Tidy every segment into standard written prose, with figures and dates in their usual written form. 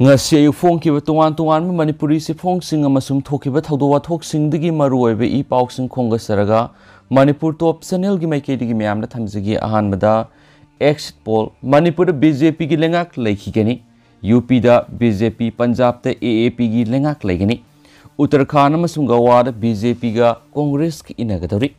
ngasi ayu phongkiba tongan manipuri se phongsing amasum thokiba thawdowa thoksingdigi maruoibe I pausing khonga saraga manipur top channel gi maikedi gi myamna thamjigi ahanbada exit poll manipur BJP gi lengak laikhigani UP da BJP Punjab da AAP gi lengak laigani Uttarakhand amasum Goa da BJP ga Congress ki inagadori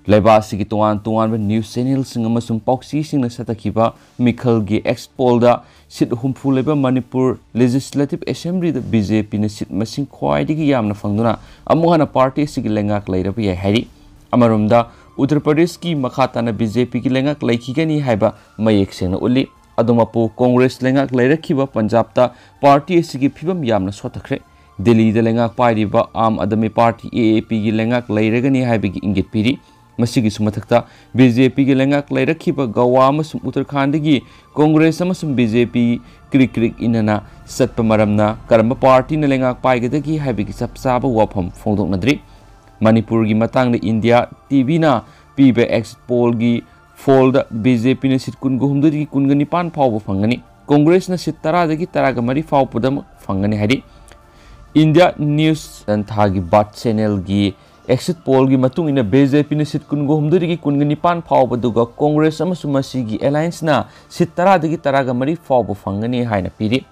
Laibasi gi tongan news channel sing amasum pauksi sing na satakiba mikhal gi exit poll da sit humfu leba Manipur Legislative Assembly da BJP na sit masing khwaidigi yamna fangduna amuhana party sigi lengak lairabi yai hari amarumda Uttar Pradesh ki makha tana BJP ki lengak laikhigani haiba mayek sengna uli adumapu Congress lengak lairakhiba Punjab ta party sigi phibam yamna sotakre Delhi da lengak pairiba Aam Admi Party AAP gi lengak lairagani haibagi ingit piri masigi sumathakta BJP gi lengak lairakhiba Goa amasum Uttarakhand gi Congress amasum BJP krik inana satpa maramna karamba party na lengak paigedagi haibagi sapsaba wafam fongdoknadri Manipur gi matang na India TV na pibe exit poll gi fold BJP na sit kun guhumduri kun gani pan phawba fangani Congress na sit tara dagi taraga mari phaw pudam fangani hari India News dan thagi bat channel gi exit poll gi matung ina BJP na sit kun guhumduri gi kun gani pan phawba duga Congress amasum masigi alliance na sit tara dagi taraga mari phawba fangani haina piri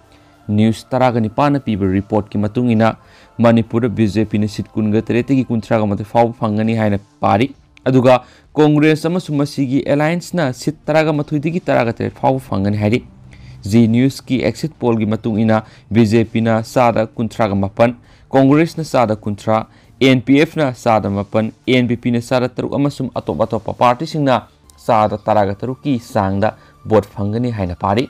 News taraga ni pana pibe report ki matung ina Manipur BJP na sit kun ga terete gi kuntraga mate phawba fangani haina pari aduga Congress amasum masigi alliance na sit taraga mathui digi taraga tere phawba fangani hari Z News ki exit poll gi matung ina BJP na sada kuntraga mapan Congress na sada kuntra NPF na sada mapan NPP na sada taruk amasum atop party singna sada taraga taruk ki sangda vote fangani haina pari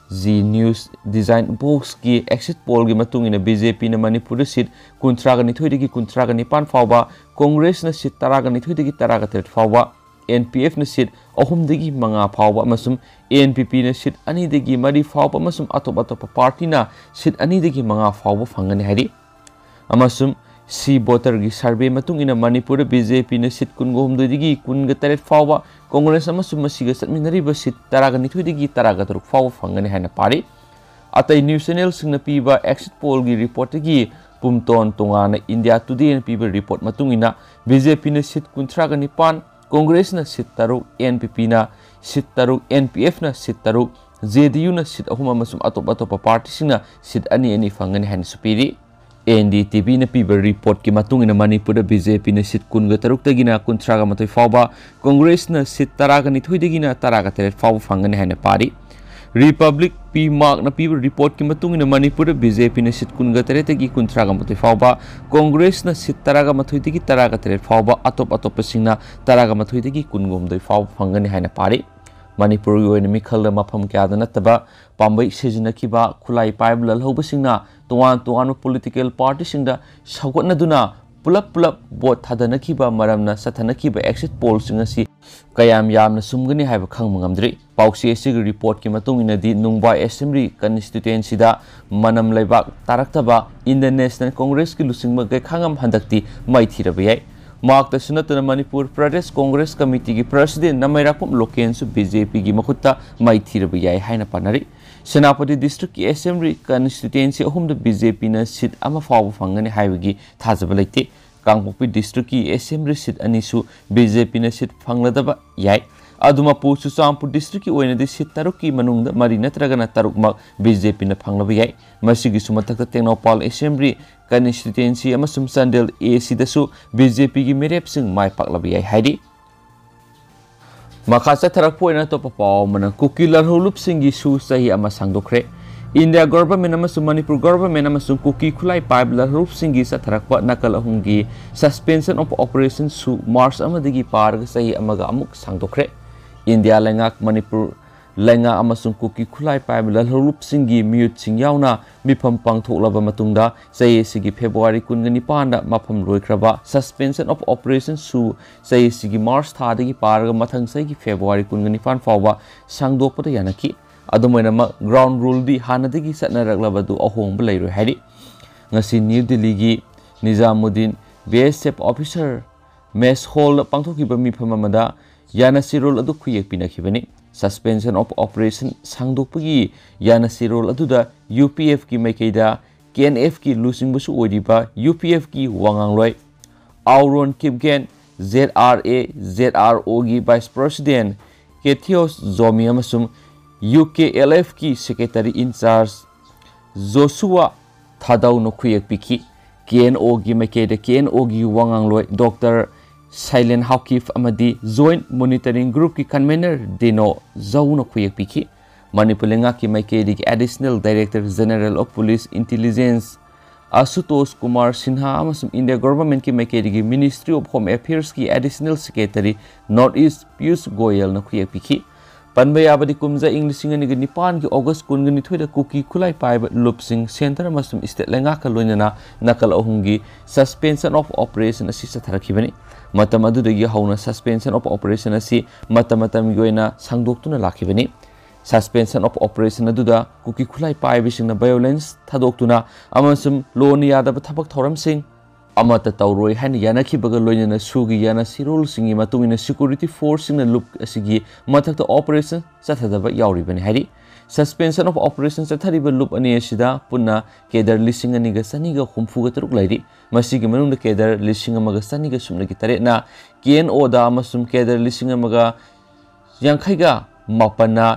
Z News design box ki exit poll gi matung ina BJP na Manipur sit kuntraga ni thoidigi kuntraga ni pan phawba Congress na sit taraga ni thoidigi taraga ter phawba NPF na sit ahumdigi manga phawba amasum NPP na sit ani digi mari phawba amasum atop party na sit ani digi manga phawba fangani hari amasum si voter gi survey matung ina Manipur BJP na sit kun gohumdigi kun ga taret phawba Congress amasum masiga satminari ba sit taraga ni thoidigi taraga turuk phawba fangani haina pari atai news channel singna piba exit poll gi report gi pumton tongana India Today na piba report matung ina BJP na sit kuntraga ni pan Congress na sit taruk NPP na sit taruk NPF na sit taruk JDU na sit ahuma masum atop party singna sit ani fangani haina supiri NDTV na piba report ki matung ina Manipur BJP na sit kun ga taruk tagina kuntraga matoi phawba Congress na sit taraga ni thoidagina taraga teret phawba fangani haina pari Republic P Mark na piba report ki matung ina Manipur BJP na sit kun ga teretagi kuntraga matoi phawba Congress na sit taraga mathoidagi taraga teret phawba atop singna taraga mathoidagi kun gomdoi phawba fangani haina pari Manipur gi oina mikhal da mafam kya da nataba pambai sejina kiba khulai paib lalhoba singna tuan political party singda sagotna duna pulap vote thadana kiba maramna sathana kiba exit poll singa si kayam yamna sumgani haiba khangma ngamdri pausi sig report ki matung ina di Nungbai Assembly constituency da manam laibak taraktaba Indian National Congress ki lusingma ge khangam handakti mai thirabayai Mark the Sunatana Manipur Pradesh Congress Committee ki President Namairapum Lokensu BJP ki Makuta Mai Thirabayai Haina Panari Senapati District ki Assembly constituency ahum the BJP na seat ama phawba fangani haibagi thajaba leite Kangpokpi District ki Assembly seat anisu BJP na seat phangladaba yai Adumapu Chuchampur District ki oina di seat taruk ki manungda mari natragana tarukmak BJP na phanglaba yai masigi sumathakta Tengnopal Assembly constituency amasum Sandel AC dasu BJP gi merep sing mai paklaba yai haidi makasa tharak poina to papaw mana kukilar hulup singi su sahi ama sangdokre India government amasum Manipur government amasum kuki khulai pipe lar hulup singi sa tharakpa nakal ahungi suspension of operation su March amadigi parga sahi amaga amuk sangdokre India lengak Manipur lenga amasung kuki khulai pipe lar hulup singi mute sing yauna mifam pangthoklaba matungda sahi sigi February 19 da mafam loikraba suspension of operation su sahi sigi March thadagi parga mathang sahi February 19 fawba sangdokpada yanaki adumaina ma ground rule di hanadagi satnaraglabadu ahongba leiroi hari ngasi New Delhi gi Nizamuddin BSF officer mess hall pangthokiba mifam amada yanasirol adu khuyek pinakibani suspension of operation sangdokpagi yana sirol aduda UPF ki maikeida KNF ki lusingbusu oiriba UPF ki wangangloi Auron Kipgen ZRO ki Vice President Kethios Zomi amasum UKLF ki Secretary in Charge Joshua Thadau no khuyak piki KNO ki maikeida KNO ki wangangloi Dr. Silent Hawkif amadi Joint Monitoring Group ki convener Dino Zauno khuyak piki Manipulenga ki maikeidi ki Additional Director General of Police Intelligence Asutosh Kumar Sinha amasum India Government ki maikeidi ki Ministry of Home Affairs ki Additional Secretary Northeast Piyush Goyal no khuyak piki Panbayabadi kumza English ni nipan ki August kungani thoida kuki khulai paiba lupsing center amasum state lenga ka loinana nakal ahungi suspension of operation asi satharakibani matam adudagi hauna suspension of operation asi matam yoina sangdoktuna lakhibani suspension of operation aduda kuki khulai paibisingna violence thadoktuna amasum loni yadaba thabak thoram sing amata tauroi hain yanakhibaga loinana sugi yana sirol singi matungina security force singna loop asigi mathakta operation sathadaba yauribani hari suspension of operation sathariba loop ani asida punna kedar lising ani ga saniga humfuga taruk lairi masigi manungda kedar lising amaga saniga sumnagi taretna KNO da amasum kedar lising amaga yankhaiga mapana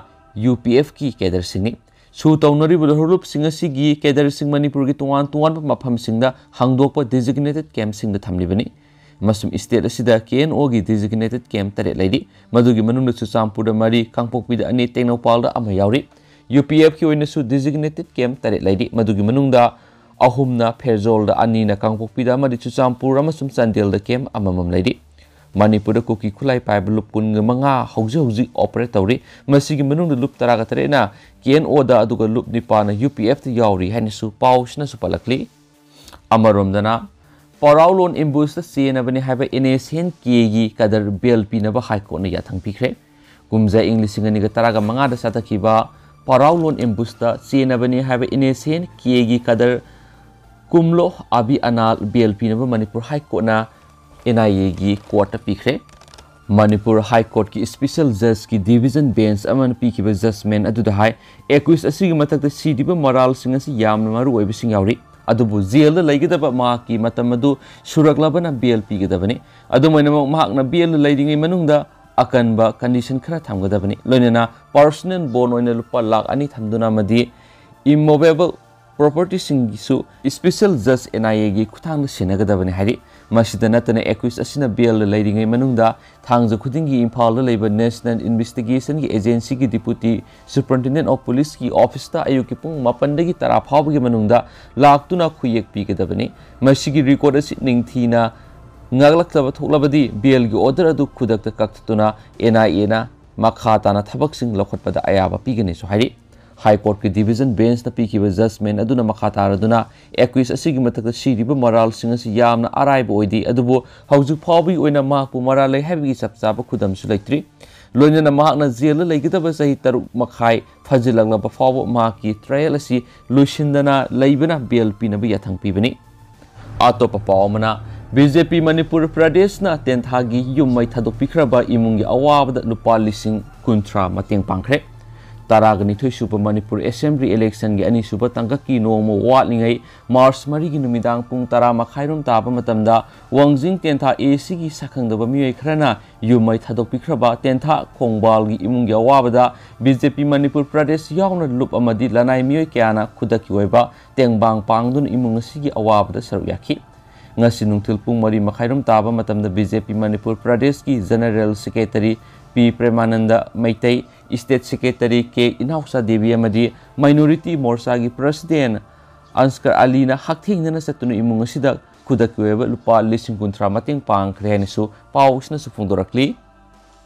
UPF ki kedar singi su taunaribu horup singa sigi kedar sing Manipur ki tuan mafam singda hangdokpa designated camp singda thamlibani masum state asida KNO gi designated camp tare lairi madugi manungda Chuchampur mari Kangpokpi da ani Tengnopal da ama yauri UPF ki oina su designated camp tare lairi madugi manungda ahumna Ferzol da ani na Kangpokpi da mari Chuchampur amasum Chandel da camp amamam lairi Manipur da kuki khulai pai lup kun manga hauji operate tauri masigi manungda lup taraga tare na KNO da aduga lup nipana UPF ta yauri haini su pausna su palakli amarom dana Paraulon ambush ta sena bani haba NSN kegi kadar BLP na ba high court na yathang pikre kumza English ngani ga taraga manga da satakiba Paraulon ambush ta sena bani haba NSN kegi kadar kumlo abi anal BLP na ba Manipur high court na NIA की court पीखे Manipur high court की special जज की division bench अमन पीखिबा judgement अदुदा high 21 असिगी मथक्ता सीडीबा moral सिंग असि यामना मारु ओइबिसिंग यावरि अदुबु jail दा लैगदबा मा की मतम अदु सुरगलाबना बेल पीगदबनि अदु मैना महाकना बेल लैदिङै मनुंगदा अकनबा कंडीशन खरा थामगदबनि लोइना पर्सनल बोन ओइना लुपा लाख अनि थामदुना मदि immovable property singsu special judge NIA gi khuthang sinagdabani hari masida natana 21 asina bail lairingai manungda thangja khudingi Imphal la leiba National Investigation gi agency gi deputy superintendent of police ki office ta ayuk ki pung 8 dagi tara phawgi manungda laktuna khuyek pigedabani masigi record asi ningthina ngaglaktaba thoklabadi bail gi order adu khudakta kaktuna NIA na makha tana thabak sing lokhatpada ayaba pigani so hari High Court ki division bench na piki ba judgment aduna makhatar aduna 21 asigi matakta siriba moral singa si yamna araiba oidi adubo hauju phawi oina mahpu moral lai habi sapchaba khudam su laitri loina na mahakna jail laigidaba sahi taru makhai phajilangna ba phawo ma ki trial asi lushindana laibana BLP na ba yathang pibani atopa pawmana BJP Manipur Pradesh na tenthagi yumai thadok pikraba imungi awabda lupa lising kuntra mateng pangkre Taragani Supa Manipur Assembly election gi ani suba tangkaki nomo watlingai March mari gi numidang pung tara makhairum taba matamda wangjing tentha AC gi sakhangdaba mioi khrana yumai thadok pikraba tentha khongbal gi imungi awabada BJP Manipur Pradesh yauna lup amadi lanai mioi kyana khudaki oiba tengbang pangdun imung sigi awabada saru yakhi ngasi nungthil pung mari makhairum taba matamda BJP Manipur Pradesh ki General Secretary P Premananda Maitai State Secretary K Inausa Devi amadi Minority Morsa gi President Anskar Ali na hakthing na satunu imung sida khudakweba lupa lising kuntra mating pang krenisu pausna su phungdorakli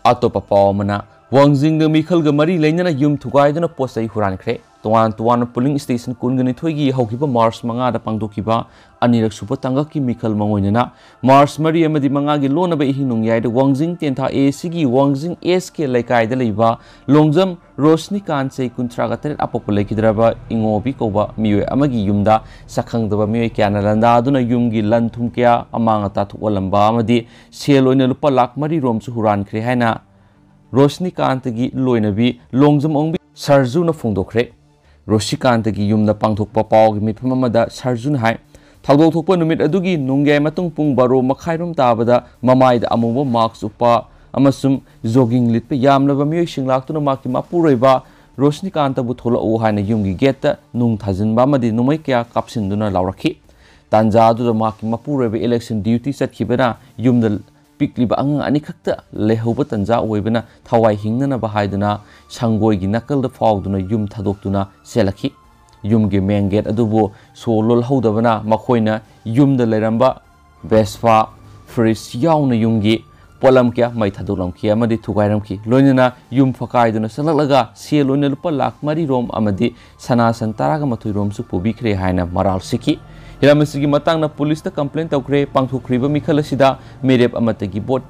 atopa pawmana wangjing ga mikhal ga mari leinana yum thugai duna posai huran khre tuan polling station kungani thoigi haukiba March manga da pangdokiba anirak supa tangaki mikhal mangoinana March mari amadi manga gi lona ba hinung yai da wangjing tentha AC gi wangjing SK laikai da leiba longjam Rosni kan sei kuntra ga teret apopulai kidraba ingobi koba miwe amagi yumda sakhang daba miwe kyana landa duna yumgi lanthum kya amanga ta thuolamba amadi sel oina lupa lak mari rom su huran khre haina रोशनीकांतगी लोइनबी Longjam ओंबी सरजुना फोंदोखरे रोशिकांतगी युमदा पांगथोकपा Pawgi मिटफम अमदा सरजुन हाय थाउदोक थोकपा नुमित अदुगी नुंगे मतुंग पुंग बारो मखाइरोम ताबदा ममाइदा अमुबा marks उपा अमसुम jogging लिटपे यामलबा मियोय सिंगलाक्तुना माकी मापुरोइबा रोशनीकांतबु थोलओ हायना युमगी गेटता नुंग थाजिनबा अमदि नुमै क्या कापसिनदुना लाउरखी तांजा अदुदा माकी मापुरोइबा election duty चटखिबना युमदा पिकलिबा अंग अनिखक्ता लेहौबा तंजा ओइबना थवाई हिंगनबा हायदुना संगोइगी नकलदा फावदुना युम थादोक्तुना सेलखी युमगे मेन गेट अदुबो सोलोल हौदबना मखोइना युमदा लेरंबा वेस्पा फ्रिज याउना युमगी पोलम क्या मै थादोलमखी अमदि थुगाइरमखी लोइनना युम फकाइदुना सललगा से लोइना लुपा लाख मरी रोम अमदि सनासन तारागा मथुइ रोमसु पुबिखरे हायना मराल सिकी हिरामसिगी मतांगना police complain तौखरे पांथोखरिबा मिखलसिदा मेरेप अमतगी boat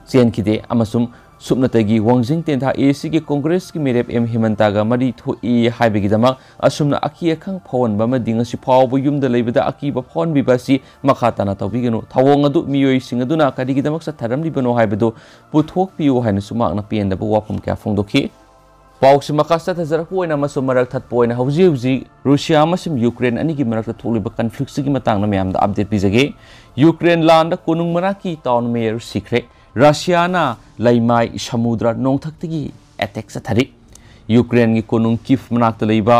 चेनखिदे अमसुम सुपनतगी Wangjing तेंथा AC Congress की मेरेप एम हिमंतागा मरी थोई हाइबगिदमा असुमना अकी अखंग फवनबा मदिंगसि फावबो युमदा लेबदा अकीबा फवनबिबासि मखा ताना तौबिगनु थवोंग अदु मियोय सिंग अदुना कदिगिदमक सथरमलिबनो हाइबदो पुथोकपियो हाइना सुमाकना पेंदबा वाफम क्या फोंदोखी पाउसी मकासा थजरकोइना मसु मरक थतपोइना हौजी रूसिया मसिम यूक्रेन अनिगी मरक थोलिबा कन्फ्लिक्टसिगी मतंगना मयामदा अपडेट पिजगे यूक्रेन लांड कोनुंग मनाकी टाउन मेयर सिखरे रशियाना लैमाई समुद्र नोंथक्तगी अटैक सथरी यूक्रेन की कोनुंग कीव मनाक्ता लैबा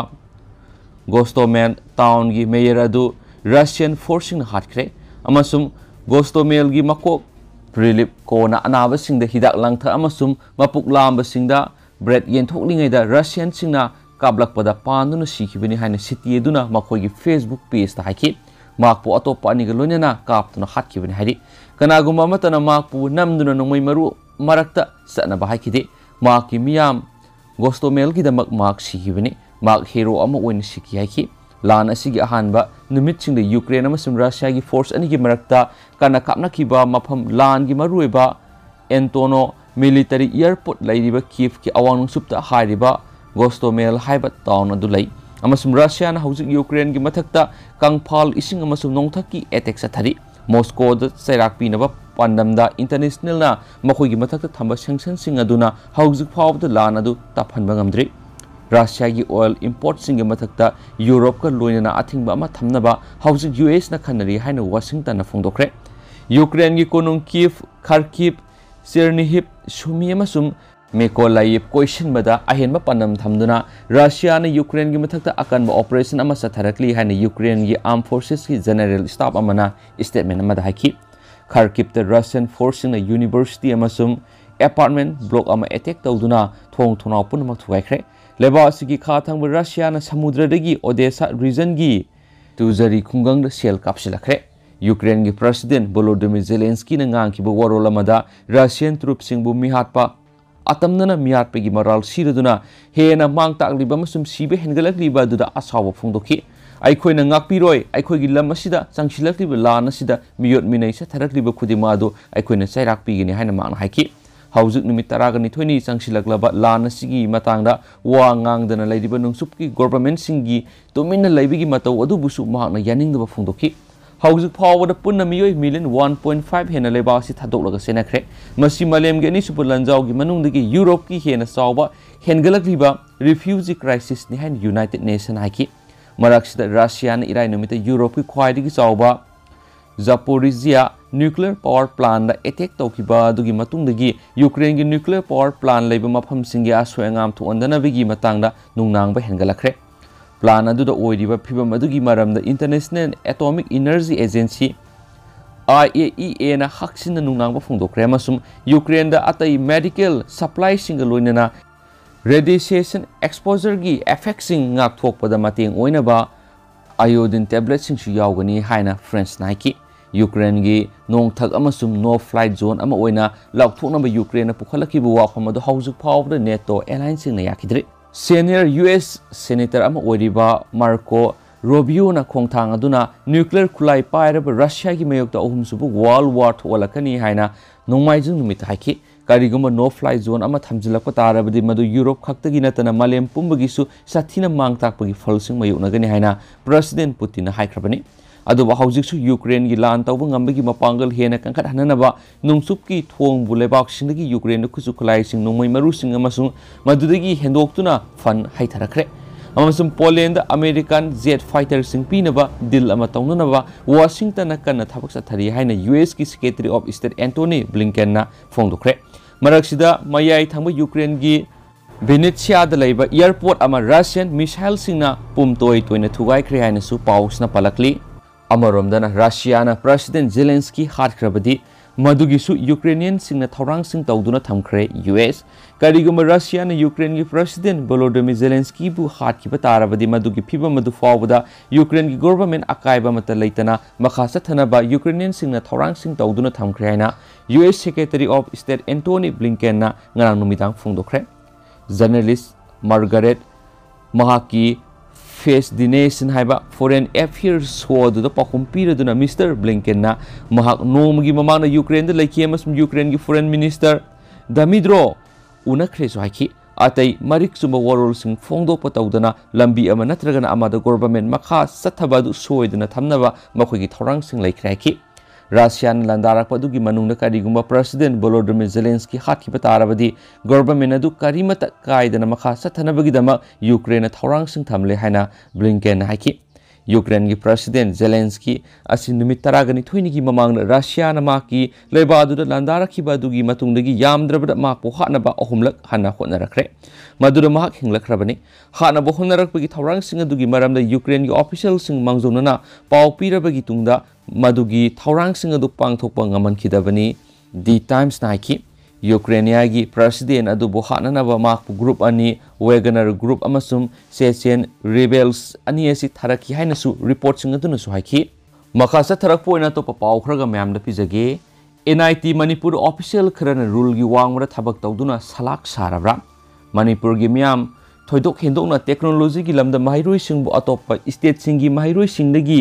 गोस्टोमेल टाउन की मेयर अदु रशियन फोर्सिंग हाटखरे अमसुम गोस्टोमेल की मकोक रिलीफ कोना अनाबसिंग हिदाक लांथा अमसुम मपुक लांबसिंगदा ब्रेड येंथोकलिंगैदा रशियन सिंगना काबलकपदा पांदुना सिखिबनि हाइना सिटियेदुना मखोइगी फेसबुक पेज ता हाइखि माकपु अतोपा अनिगा लोइनना कापतुना हाटखिबनि हाइदि कनागुमा मतना माकपु नमदुना नोंमै मरु मरक्ता सनबा हाइखिदे माकि मियाम गोस्टोमेल की दमक माक सिखिबनि माक हीरो अमा ओइन सिखि हाइखि लान असिगी अहानबा नुमितसिंगदा यूक्रेन अमसुम रशिया की फोर्स अनिगी मरक्ता काना कापनाखिबा मफम लान की मरुएबा एंटोनो मिलिटरी एयरपोर्ट लैरिबा कीव की अवांग सुप्ता हारिबा गोस्टोमेल हाइबा टाउन अदु लै अमसुम रशिया ना हौजिक यूक्रेन की मथक्ता कंफाल इसिंग अमसुम नोंथकी अटैक सथरी मॉस्को द सैराक पीनबा पांडमदा इंटरनेशनल ना मखोइगी मथक्ता थंबा सैंक्शन सिंग अदुना हौजिक फावदा लान अदु ताफनबा ngамद्रि रशिया की ऑयल इंपोर्ट सिंग मथक्ता यूरोप का लोइना अथिंबा अमा थमनबा हौजिक यूएस ना खनरी हाइना वाशिंगटन ना फोंदोखरे यूक्रेन की कोनुंग कीव खार्किव सिरनिहिप सुमी अमसुम मेकोलाइव क्वेश्चन बदा अहेनबा पनम थमदुना रशिया ने यूक्रेन की मथक्ता अकनबा ऑपरेशन अमा सथरकली हाइना यूक्रेन की आर्म फोर्सेस की जनरल स्टाफ अमना स्टेटमेंट अमा हाइखि खार्किव द रशियन फोर्सिंग यूनिवर्सिटी अमसुम अपार्टमेंट ब्लॉक अमा अटैक तौदुना थोंग थोनाव पुनमक थुगाइखरे लेबा असिगी खाथंग रशिया ना समुद्रदगी ओडेसा रीजन की तुजरी खुंगंग सेल कापसिलखरे यूक्रेन की प्रेसिडेंट वोलोदिमिर जेलेंस्की ने ngang वरोल अमदा रशियन ट्रूप सिंगबु मिहाटपा अतमनना मियाटपगी मराल सिरदुना हेना मांग ताकलिबा मसुम सिबे हेनगलकलिबा दुदा असाव फोंदोखि आइखोइना ngakpiroi आइखोइगी लम असिदा चंगसिलकलिबा लान असिदा मियोट मिनैसा थरकलिबा खुदिमा दो आइखोइना चाइराक पिगिनि हाइना मांगना हाइखि हौजिक नुमित तरागनि थोइनि चंगसिलकलबा लान असिगी मतंगदा वा ngang लैरिबा नुंगसुपकी गवर्नमेंट सिंगी तुमिना लैबिगी मतौ अदुबुसु मांगना यानिंगदबा फोंदोखि हौजिक फावबदा पुन्ना मियोय मिलियन 1.5 हेना लेबासी थादोकलगा सेनाखरे मसी मलेमगे अनिसुबु लंजावगी मनुंगदगी यूरोप की हेना सावबा हेनगलकलिबा रिफ्यूजी क्राइसिस नि हाइन यूनाइटेड नेशन हाइकि मरक्सिदा रशिया न इराय नुमित यूरोप की ख्वाइदगी सावबा जापोरिजिया न्यूक्लियर पावर प्लांट दा अटैक तौखिबा दुगी मतुंगदगी यूक्रेन की न्यूक्लियर पावर प्लांट लेबा मफमसिंगी आसोयंगाम थोंदनबगी मतंगदा नुंगनांगबा हेनगलखरे प्लान अदुदा ओइरिबा फिबम अदुगी मरमदा International Atomic Energy Agency IAEA ना हक्सिन नुंगनांगबा फोंदोखरे अमसुम यूक्रेन दा अतै मेडिकल सप्लाई सिंग लोइनना रेडिएशन एक्सपोजर की इफेक्ट सिंग ngakthokpada mateng oinaba iodine tablet sing su yaugani haina French Nike Ukraine की नोंथक अमसुम नो फ्लाइट जोन अमा ओइना लाउथोकनबा यूक्रेन पुखलकिबु वाखम अदु हौजिक फावबदा नेटो एलायंस सिंग याखिद्रि सीनियर यूएस सेनेटर अमा ओइरिबा मार्को रोबियो ना खोंथांग अदुना न्यूक्लियर खुलाई पाइरबा रशिया की मयोक्ता अहुमसुबु वर्ल्ड वार थोलकनी हाइना नोंमाइजिंग नुमित हाइखि करिगुम नो फ्लाई जोन अमा थमजिलक तारबदि मदु यूरोप खक्तगी नतना मालेम पुंबगिसु साथीना मांग ताकपगी फलसिंग मयोकनगनी हाइना प्रेसिडेंट पुतिन हाइख्रबनी अदुबा हौजिकसु यूक्रेन की लान तौब ngambagi mapangal hena kangkat hananaba nungsupki thongbu lebak singdagi Ukraine खुसु खुलाई सिंग नोंमै मरु सिंग अमसुंग मदुदगी हेंदोक्तुना फन हाइथारखरे अमसुंग पोलैंड अमेरिकन जेट फाइटर सिंग पीनबा दिल अमा तौननबा वाशिंगटन कन्ना थबक सथरी हाइना यूएस की secretary of state Antony Blinken ना फोंदोखरे मरक्सिदा मयाई थंग यूक्रेन की Venetia laiba airport ama Russian missile singna pumtoi toina thugaikre haina su pausna palakli amaromdana Russia na President Zelensky hatkrabadi madugi su Ukrainian singna Thourang sing tawduna thamkhre US kariguma Russia na Ukraine gi President Volodymyr Zelensky bu hatkiba tarabadi madugi phiba madu fawda Ukraine gi government akaiba mata leitana makha sathanaba Ukrainian singna Thourang sing tawduna thamkhre haina US Secretary of State Antony Blinken na ngarang numidang phongdokhre Journalist Margaret Mahaki Face the Nation haiba Foreign Affairs show the pakumpira duna Mr. Blinken na mahak nomgi mamana Ukraine da laikiemas Ukraine gi Foreign Minister Damidro unakhre so haiki atai marik sumba warol sing phongdo patawdana lambi ama natragana amada government makha sathabadu soidana thamnaba makhogi Thourang sing laikre haiki Russian landarak padugi manungna karigumba President Volodymyr Zelensky hatkiba tarabadi government adu karimata kaidana makha sathanabagi dama Ukraine Thourang sing thamle haina Blinken haiki Ukraine gi President Zelensky asi numit taragani thoini gi mamangna Russia na maki leibadu da landarak hibadugi matungdagi yamdrabada makpo hanaba ahumlak hana khotnarakre madura mahak hinglakrabani hanaba honarakpagi Thourang sing adugi maramda Ukraine gi official sing mangjomnana pau pirabagi tungda madugi Thourang sing adu pangthokpa ngamankhidabani The Times naiki Ukraine gi President adu bo hananaba makpu group ani Wagner group amasum Chechen rebels ani asi tharaki hainasu report sing adu nasu haiki makasa tharakpo ina to papaw khraga myamda pijage NIT Manipur official kharana rule gi wangmara thabak tawduna salak sarabra Manipur gi myam thoidok hendokna technology gi lamda mahairoi singbu atoppa state singi mahairoi singdagi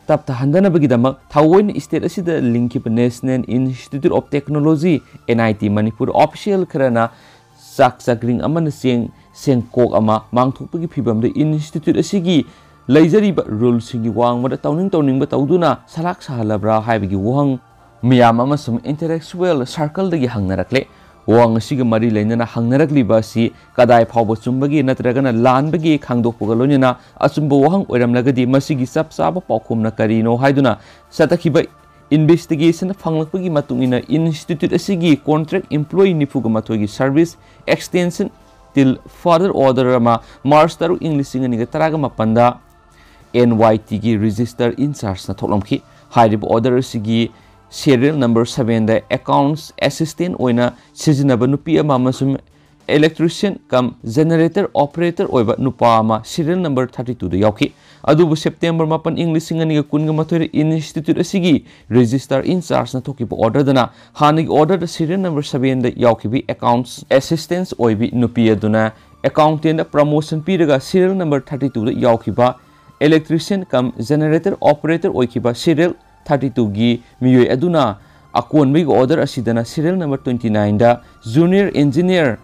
tapta handanabagi damak thawoin state asida linkipa National Institute of Technology NIT Manipur official kharana sakring amana sengkok ama mangthokpagi phibamda institute asigi leijariba rules singi wangmada tawning ba tawduna salak sahalabra haibagi wang miyam amasum intellectual circle dagi hangnarakle wang asiga mari leinana hangnarakli basi kadai phawbo chumbagi natragana lanbagi khangdokpoga loinana achumbo wahang oiramlagadi masigi sapsaba paukhumna karino haiduna satakhiba investigation phanglakpagi matungina institute asigi contract employee nifuga mathogi service extension till further order ama March taru English inga taraga mapanda NYT gi register in charge na tholomkhi hairiba order asigi serial number 7 da accounts assistant oina sijinaba nupi ama masum electrician kam generator operator oiba nupa ama serial number 32 da yauki adubu September mapan English singaniga kunga mathoi institute asigi register in charge na thoki order dana hanig order da serial number 7 da yauki bi accounts assistants oibi nupi aduna accountant da promotion piraga serial number 32 da yauki ba electrician kam generator operator oikiba serial 32 gi miyoi aduna akon big order asidana serial number 29 da junior engineer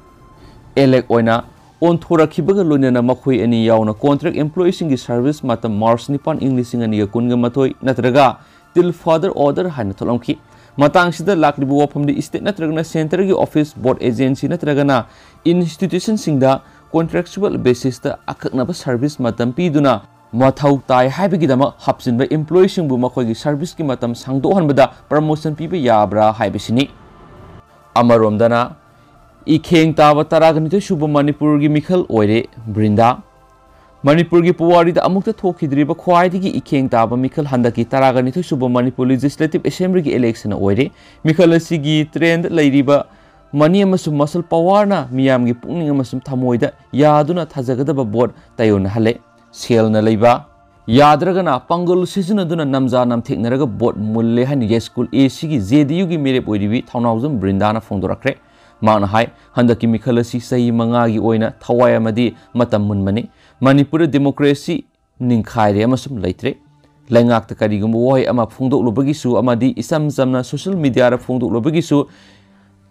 elect oina on thorakhibaga loinana makhoi ani yauna contract employees ingi service matam March nipan English inga kunga mathoi natraga till further order haina tholomki matang sida lakribu wafamdi state natragana center gi office board agency natragana institution singda contractual basis ta akaknaba service matam piduna mathau tai haibagidama hapsinba employee singbu makhoigi service ki matam sangdohanbada promotion piba yabra haibisini amaromdana ikheng taba taraganito suba Manipur gi mikhal oire Brinda Manipur gi puwari da amukta thokhidriba khwaidigi ikheng taba mikhal handaki taraganito suba Manipur legislative assembly gi election oire mikhal asigi trend leiriba mani amasum muscle power na miyam gi pungning amasum thamoida yaduna thajagadaba board tayon hale sel na leiba yadragana pangol sijunaduna namja nam theknaraga board mulle hani school AC gi JDU gi mere oiribi thaunaujum Brindana phongdorakre mana hai handaki mikhalasi sahi manga gi oina thawai amadi matam munmani Manipur democracy ningkhaire amasum leitre laingak ta karigum woi ama phongdok lobagi su amadi isam jamna social media ra phongdok lobagi su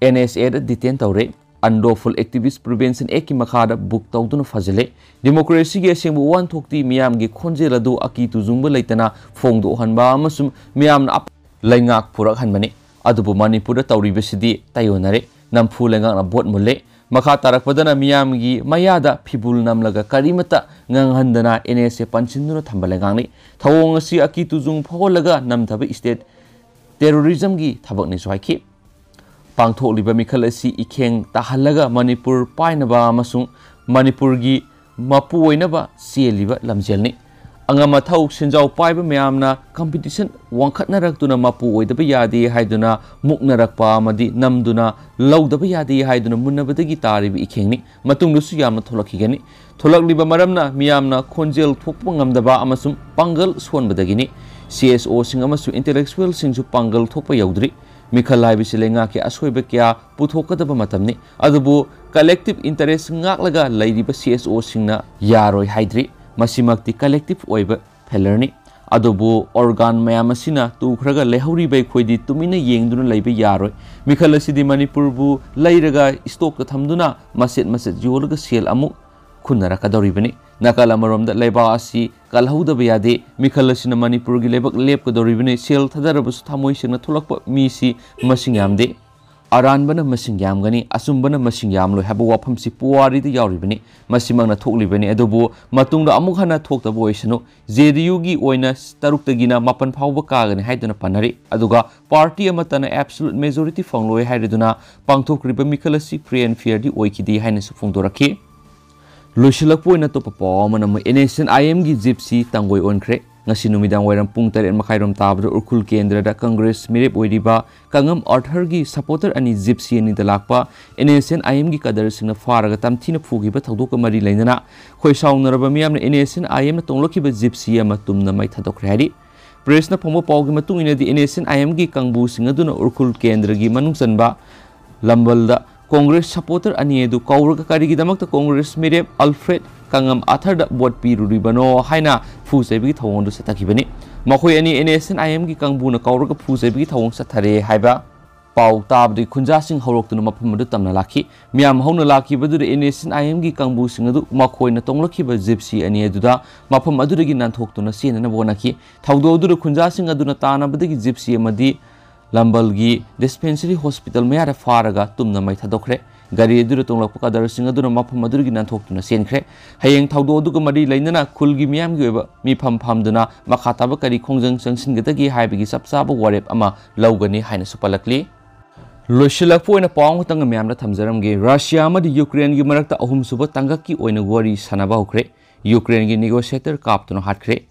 NSA da detain tawre Unlawful Activist Prevention Act ki makhada book tawduna fazele democracy ge sengbu wan thokti miyam gi khonjel adu aki tuzungba leitana phongdo hanba amasum miyam na laingak purak hanbani adubu Manipur da tawribasidi tayonare namphu lengak na bot mulle makha tarakpadana miyam gi mayada phibul namlaga karimata nganghandana NSA panchinduna thambalengangni thawong asi aki tuzung pholaga namthaba state terrorism gi thabak ni swaiki pangthokliba mikhal asi ikheng tahalaga Manipur painaba amasung Manipur gi mapu oinaba sieliba lamjelni angama thau sinjau paiba mayamna competition wangkhatnarak mapu oidaba yadi haiduna muknarakpa amadi namduna laudaba yadi haiduna munnabadagi taribi ikhengni matungdusu yamna tholakhigani tholakliba maramna miyamna khonjel thokpa ngamdaba amasum pangal sonbadagini CSO sing amasu intellectual singsu pangal thokpa yaudri mikhal haibisi lenga ke asoiba kya puthokadaba matamni adubu collective interest ngaklaga lairiba CSO singna yaroi haidri Masimakti collective oiba failure adobo organ mayam asina tukhraga lehuri bai khoidi tumina yengduna leiba yaroi mikhal asidi Manipur bu leiraga stock thamduna maset yolaga sel amu khunara kadoribani nakala maromda leiba asi kalhauda bayade mikhal asina Manipur gi lebak lep kadoribani sel thadarabu thamoi sina thulakpa misi masing yamde aranbana masing yamgani asumbana masing yamlo haba wafam si puwari da yauribani masimangna thoklibani adubu matungda amuk hana thokta boisano JDU gi oina taruktagina mapan phawba kagani haiduna panari aduga party amatana absolute majority fangloi hairiduna pangthokriba mikhalasi free and fair di oikidi haina su phongdorakhi loisilakpoina topa pawmana NSN IM gi gypsy tangoi onkhre ngasi numidang wairam pung 8 tabda urkhul kendra da congress mirep oiriba kangam arthur gi supporter ani gypsy ani dalakpa NSN IM gi kadar singna faraga tamthina phugiba thawdoka mari leinana khoi saunaraba miyamna NSN IM na tonglokiba gypsy ama tumna mai thadokre hari press na phongba pawgi matung ina di NSN IM gi kangbu singaduna urkhul kendra gi manungsanba lambalda Congress supporter ani edu kauraga karigi damakta Congress mirep Alfred kangam athar da bot piruribano haina phusaibi thawondu satakibani makhoi ani NSN IM gi kangbuna kauraga phusaibi thawong sathare haiba pau tabdi khunja sing horoktuna maphamadu tamna lakhi miam hauna lakhi badu NSN IM gi kangbu singadu makhoi na tonglakhiba gypsy ani eduda mapham aduragi nanthokuna senana bonakhi thawdo adu khunja sing aduna tana badagi gypsy amadi Lambalgi dispensary hospital mayara faraga tumna mai thadokre gari edu tonglakpa kadar sing aduna mafam adurgi nanthokuna senkre hayeng thawdo aduga mari leinana khulgi miyam gi oba mi phamduna makhataba kari khongjang changsingadagi haibigi sapsaba warep ama laugani haina supalakli loisilakpo oina pawng tang miyamna thamjaramge Russia amadi Ukraine gi marakta ahum suba tangaki oina wari sanaba hokre Ukraine gi negotiator kaptuna hatkre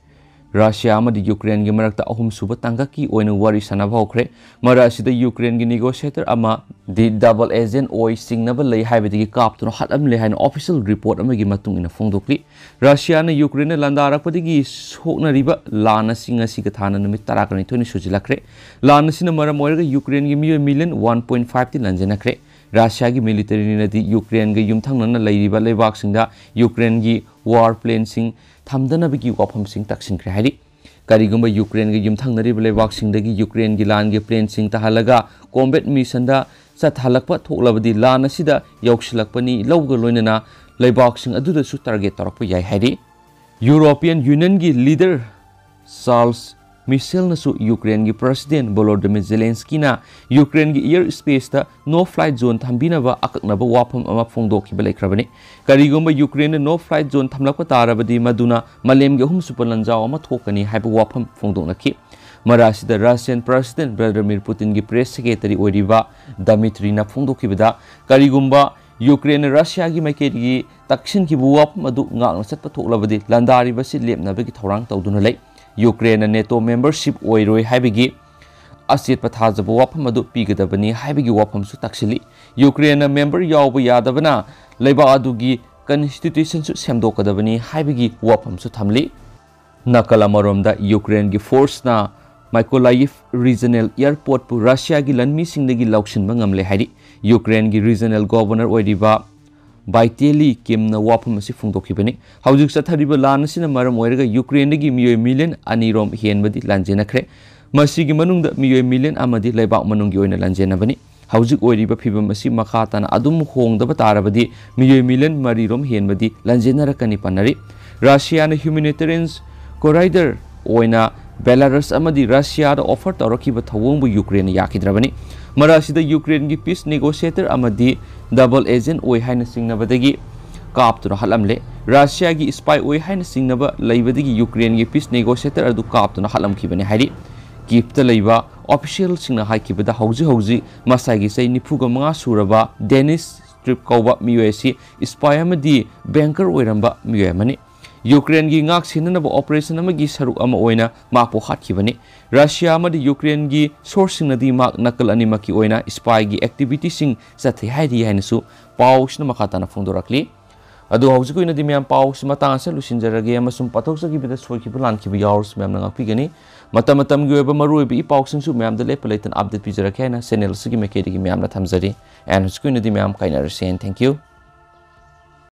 Russia amadi Ukraine gi marakta ahum suba tangaki oina wari sanaba hokre marasida Ukraine gi negotiator ama the double agent oi singnaba lei haibadi kaptuna hatam le haina official report amagi matung ina phongdokli Russia na Ukraine landarakpadigi sokna riba lana singa siga thana numit tarakani thoni sujilakre lana sina maram oiraga Ukraine gi million 1.5 ti lanjanakre Russia gi military ni nadi Ukraine gi yumthangnana leiriba leibak singda Ukraine gi war plane sing thamdana bigi wafam sing taksin kre hari karigumba Ukraine gi yumthangnari leibak singdagi Ukraine gi lan gi plane sing tahalaga combat mission da sathalakpa thoklabadi lan asida yauksilakpani lawga loinana leibak sing aduda su target tarakpa yai hari European Union gi leader Charles Michel nasu Ukraine gi president Volodymyr Zelensky na Ukraine gi air space ta no flight zone thambinaba akaknaba wafam ama phongdokhiba leikrabani karigumba Ukraine no flight zone thamlakpa tarabadi maduna malem gi hum supalanjao ama thokani haiba wafam phongdoknakhi marasida Russian president Vladimir Putin gi press secretary oiriba Dmitry na phongdokhibada karigumba Ukraine Russia gi maikei gi taksin ki buwap madu ngakna satpa thoklabadi landari basi lepnabagi Thourang tawduna lei Ukraine NATO membership oiroi haibigi asit pathajaba wafam adu pigadabani haibigi wafam su taksili Ukraine member yawba yadabana leiba adugi constitution su semdokadabani haibigi wafam su thamli nakala maromda Ukraine gi force na Mykolaiv regional airport pu Russia gi lanmi singdagi lauksinba ngamle hairi Ukraine gi regional governor oiriba Baiteli Kimna wafam asi phongdokhibani haujik sathariba lan asina maram oiraga Ukraine gi miyoi million anirom henbadi lanjenakre masigi manungda miyoi million amadi leibak manunggi oina lanjenabani Houjik oiriba phibam asi makha tana adum hongdaba tarabadi miyoi million marirom henbadi lanjenarakani panari. Russia na humanitarian corridor oina Belarus amadi Russia da offer tawrakiba thawongbu Ukraine yakidrabani. Marasida Ukraine gi peace negotiator amadi double agent oi haina singnabadagi kaptuna halamle. Russia gi spy oi haina singnaba laibadagi Ukraine gi peace negotiator adu kaptuna halamkibani hairi. Kipta leiba official singna haikibada hauji masagi sei nifuga manga suraba Dennis strip kauba miyoi spy amadi banker oiramba miyoi mani. Ukraine gi ngak sinanaba operation amagi saruk ama oina makpo hatkibani. Russia amadi Ukraine gi sourcing nadi mak nakal animaki oina spy gi activity sing sathi haidi hainasu pausna makhatana phongdorakli. Adu haujiku ina dimyam paus matang sa lusinjarage amasum pathoksa gi bida soi ki plan ki yaurs mem nang pigani matam gi oba maroi bi pausing su mem da lepalaitan update pijarake na channel sigi mekedi gi mem na thamjari and haujiku ina dimyam kainarsen. Thank you.